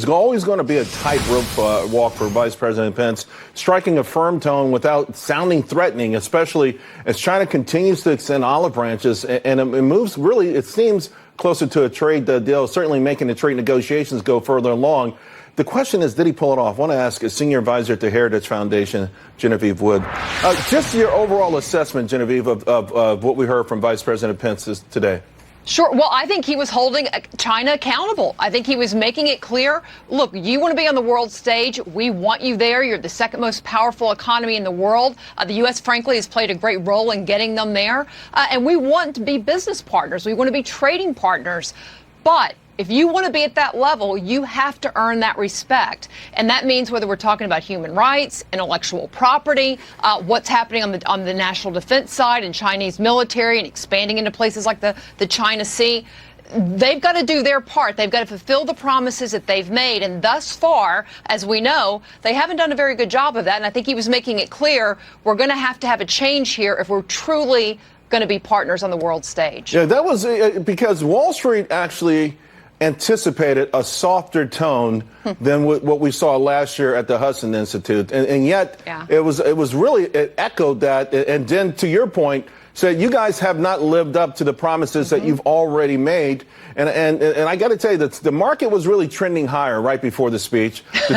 It's always going to be a tightrope walk for Vice President Pence, striking a firm tone without sounding threatening, especially as China continues to extend olive branches and it moves really, it seems, closer to a trade deal, certainly making the trade negotiations go further along. The question is, did he pull it off? I want to ask a senior advisor to Heritage Foundation, Genevieve Wood. Just your overall assessment, Genevieve, of what we heard from Vice President Pence today. Sure. Well, I think he was holding China accountable. I think he was making it clear, look, you want to be on the world stage. We want you there. You're the second most powerful economy in the world. The U.S., frankly, has played a great role in getting them there. And we want to be business partners. We want to be trading partners. But if you want to be at that level, you have to earn that respect. And that means whether we're talking about human rights, intellectual property, what's happening on the national defense side and Chinese military and expanding into places like the China Sea. They've got to do their part. They've got to fulfill the promises that they've made. And thus far, as we know, they haven't done a very good job of that. And I think he was making it clear we're going to have a change here if we're truly going to be partners on the world stage. Yeah, that was because Wall Street actually anticipated a softer tone than what we saw last year at the Hudson Institute. And yet it was really, it echoed that. And then to your point, said you guys have not lived up to the promises that you've already made. And I got to tell you that the market was really trending higher right before the speech. The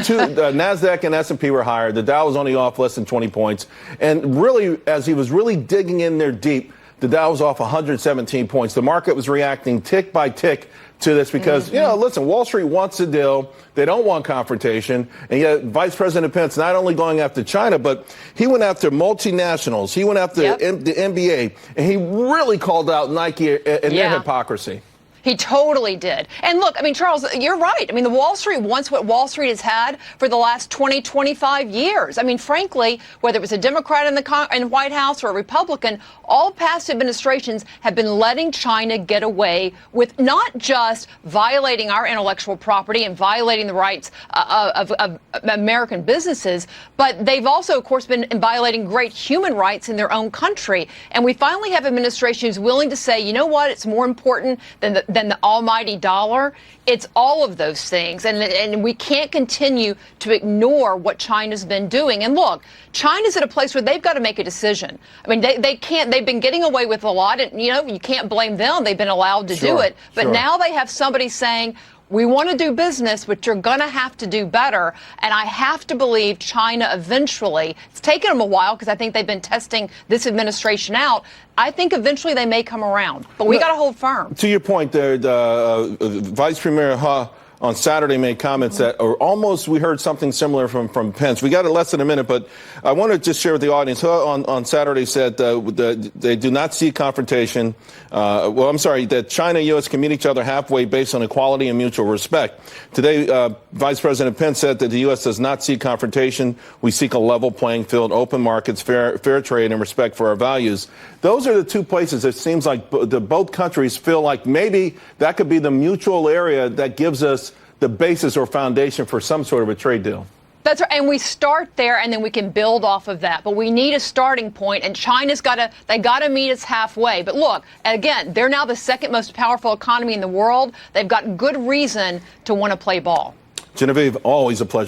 NASDAQ and S&P were higher. The Dow was only off less than 20 points. And really, as he was really digging in there deep, the Dow was off 117 points. The market was reacting tick by tick to this because, you know, listen, Wall Street wants a deal. They don't want confrontation. And yet Vice President Pence not only going after China, but he went after multinationals. He went after the NBA. And he really called out Nike and their hypocrisy. He totally did. And look, I mean, Charles, you're right. I mean, the Wall Street wants what Wall Street has had for the last 20, 25 years. I mean, frankly, whether it was a Democrat in the White House or a Republican, all past administrations have been letting China get away with not just violating our intellectual property and violating the rights of American businesses, but they've also, of course, been violating great human rights in their own country. And we finally have administrations willing to say, you know what, it's more important than the almighty dollar. It's all of those things. And we can't continue to ignore what China's been doing. And look, China's at a place where they've got to make a decision. I mean, they can't, they've been getting away with a lot. And, you know, you can't blame them. They've been allowed to do it. But now they have somebody saying, we want to do business, but you're going to have to do better. And I have to believe China eventually, it's taken them a while because I think they've been testing this administration out. I think eventually they may come around, but we got to hold firm. To your point there, Vice Premier He on Saturday made comments that are almost, we heard something similar from Pence. We got it less than a minute, but I want to just share with the audience. He on Saturday said they do not see confrontation. That China and U.S. can meet each other halfway based on equality and mutual respect. Today, Vice President Pence said that the U.S. does not seek confrontation. We seek a level playing field, open markets, fair trade, and respect for our values. Those are the two places it seems like both countries feel like maybe that could be the mutual area that gives us the basis or foundation for some sort of a trade deal. That's right. And we start there and then we can build off of that. But we need a starting point, and China's got to meet us halfway. But look, again, they're now the second most powerful economy in the world. They've got good reason to want to play ball. Genevieve, always a pleasure.